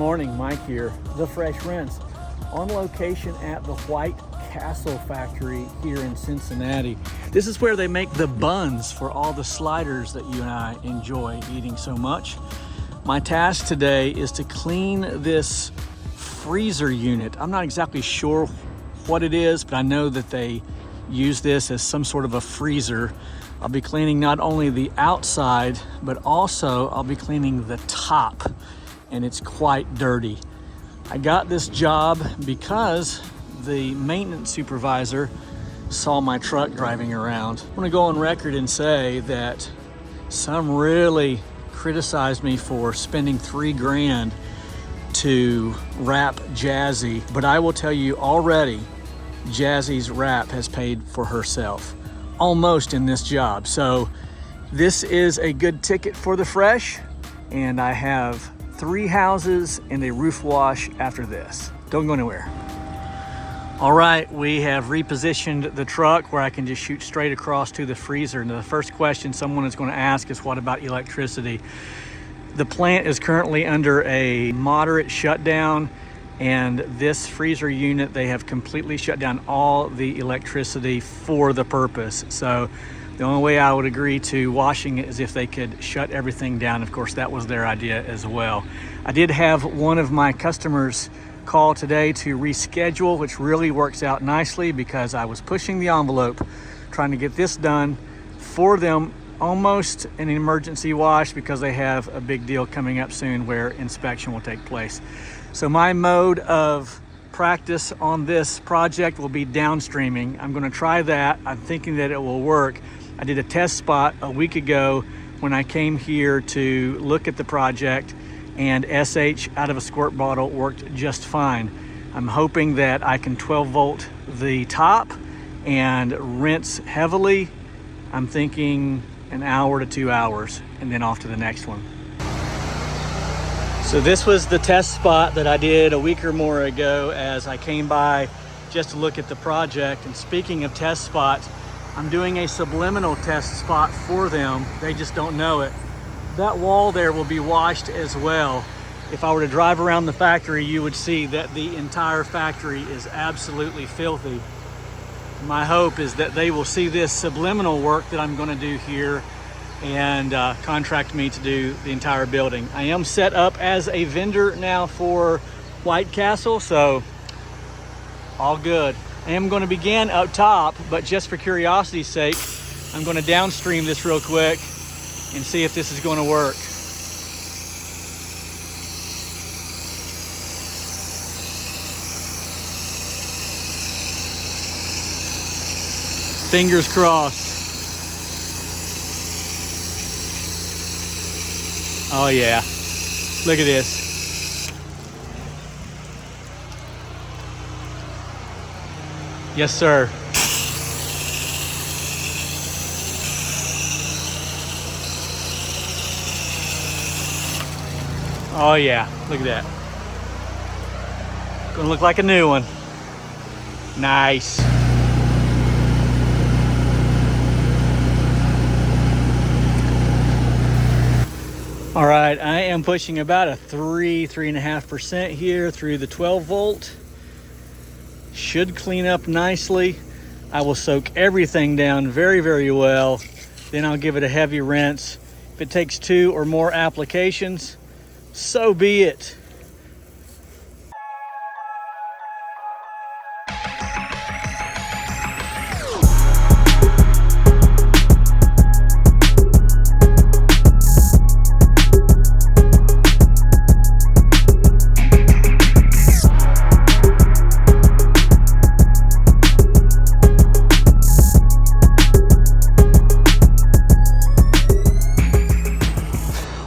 morning, Mike here, The Fresh Rinse, on location at the White Castle factory here in Cincinnati. This is where they make the buns for all the sliders that you and I enjoy eating so much. My task today is to clean this freezer unit. I'm not exactly sure what it is, but I know that they use this as some sort of a freezer. I'll be cleaning not only the outside, but also I'll be cleaning the top, and it's quite dirty. I got this job because the maintenance supervisor saw my truck driving around. I want to go on record and say that some really criticized me for spending $3 grand to wrap Jazzy, but I will tell you already, Jazzy's wrap has paid for herself, almost in this job. So this is a good ticket for the fresh, and I have 3 houses and a roof wash after this. Don't go anywhere. All right, we have repositioned the truck where I can just shoot straight across to the freezer. And the first question someone is going to ask is, what about electricity? The plant is currently under a moderate shutdown, and this freezer unit, they have completely shut down all the electricity for the purpose. So the only way I would agree to washing it is if they could shut everything down. Of course, that was their idea as well. I did have one of my customers call today to reschedule, which really works out nicely because I was pushing the envelope trying to get this done for them, almost an emergency wash, because they have a big deal coming up soon where inspection will take place. So my mode of practice on this project will be downstreaming. I'm going to try that. I'm thinking that it will work. I did a test spot a week ago when I came here to look at the project, and SH out of a squirt bottle worked just fine. I'm hoping that I can 12 volt the top and rinse heavily. I'm thinking an hour to 2 hours, and then off to the next one. So this was the test spot that I did a week or more ago as I came by just to look at the project. And speaking of test spots, I'm doing a subliminal test spot for them. They just don't know it. That wall there will be washed as well. If I were to drive around the factory, you would see that the entire factory is absolutely filthy. My hope is that they will see this subliminal work that I'm going to do here and contract me to do the entire building. I am set up as a vendor now for White Castle, so all good. I am going to begin up top, but just for curiosity's sake, I'm going to downstream this real quick and see if this is going to work. Fingers crossed. Oh yeah, look at this. Yes, sir. Oh yeah, look at that. Gonna look like a new one. Nice. All right, I am pushing about a 3.5% here through the 12 volt. Should clean up nicely. I will soak everything down very, very well. Then I'll give it a heavy rinse. If it takes 2 or more applications, so be it.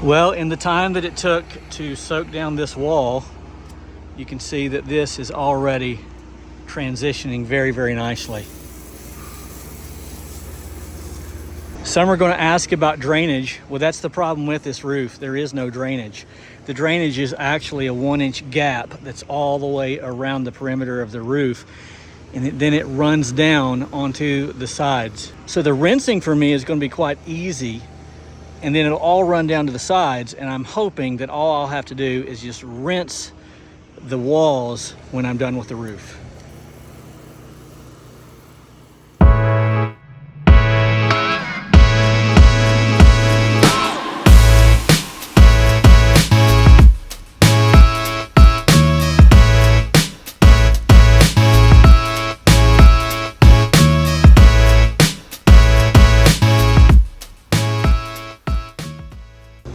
Well, in the time that it took to soak down this wall, you can see that this is already transitioning very, very nicely. Some are going to ask about drainage. Well, that's the problem with this roof. There is no drainage. The drainage is actually a 1-inch gap that's all the way around the perimeter of the roof, and then it runs down onto the sides. So the rinsing for me is going to be quite easy and then it'll all run down to the sides, and I'm hoping that all I'll have to do is just rinse the walls when I'm done with the roof.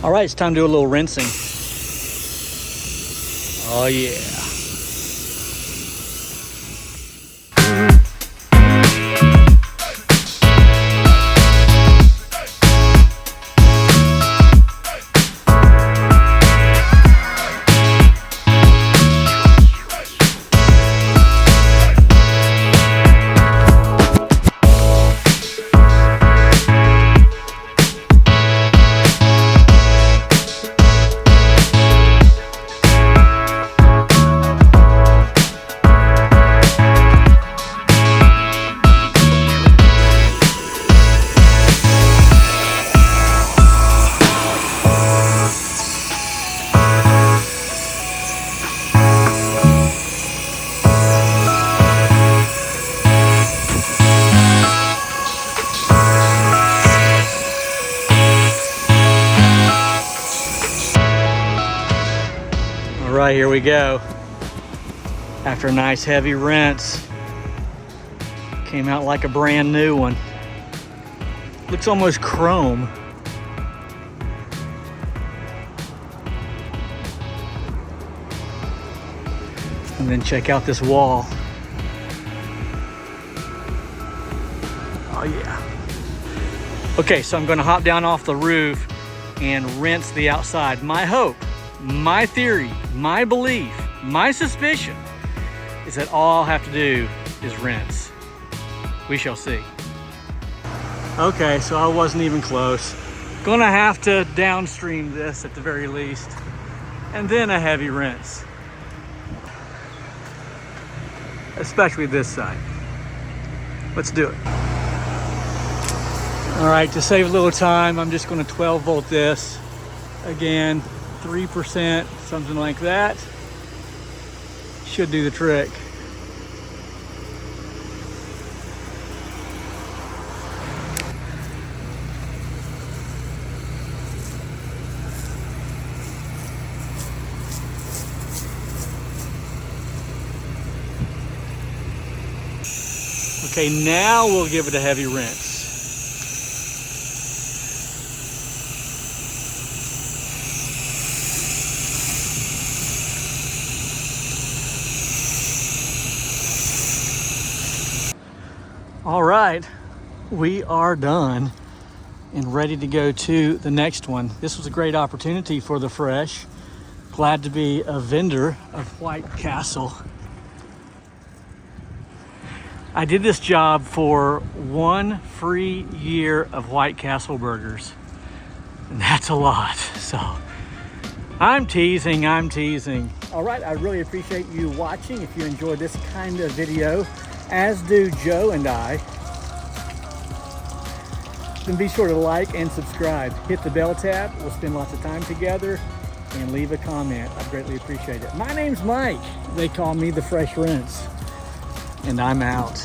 All right, it's time to do a little rinsing. Oh yeah. All right, here we go. After a nice heavy rinse, came out like a brand new one. Looks almost chrome. And then check out this wall. Oh yeah. Okay, so I'm gonna hop down off the roof and rinse the outside. My hope, my theory, my belief, my suspicion is that all I'll have to do is rinse. We shall see. Okay, so I wasn't even close. Gonna have to downstream this at the very least, and then a heavy rinse. Especially this side. Let's do it. All right, to save a little time, I'm just gonna 12 volt this. Again, 3%, something like that. Should do the trick. Okay, now we'll give it a heavy rinse. All right, we are done and ready to go to the next one. This was a great opportunity for the Fresh. Glad to be a vendor of White Castle. I did this job for 1 free year of White Castle burgers, and that's a lot. So I'm teasing. All right, I really appreciate you watching. If you enjoyed this kind of video, as do Joe and I, then be sure to like and subscribe. Hit the bell tab. We'll spend lots of time together, and leave a comment. I greatly appreciate it. My name's Mike. They call me the Fresh Rinse, and I'm out.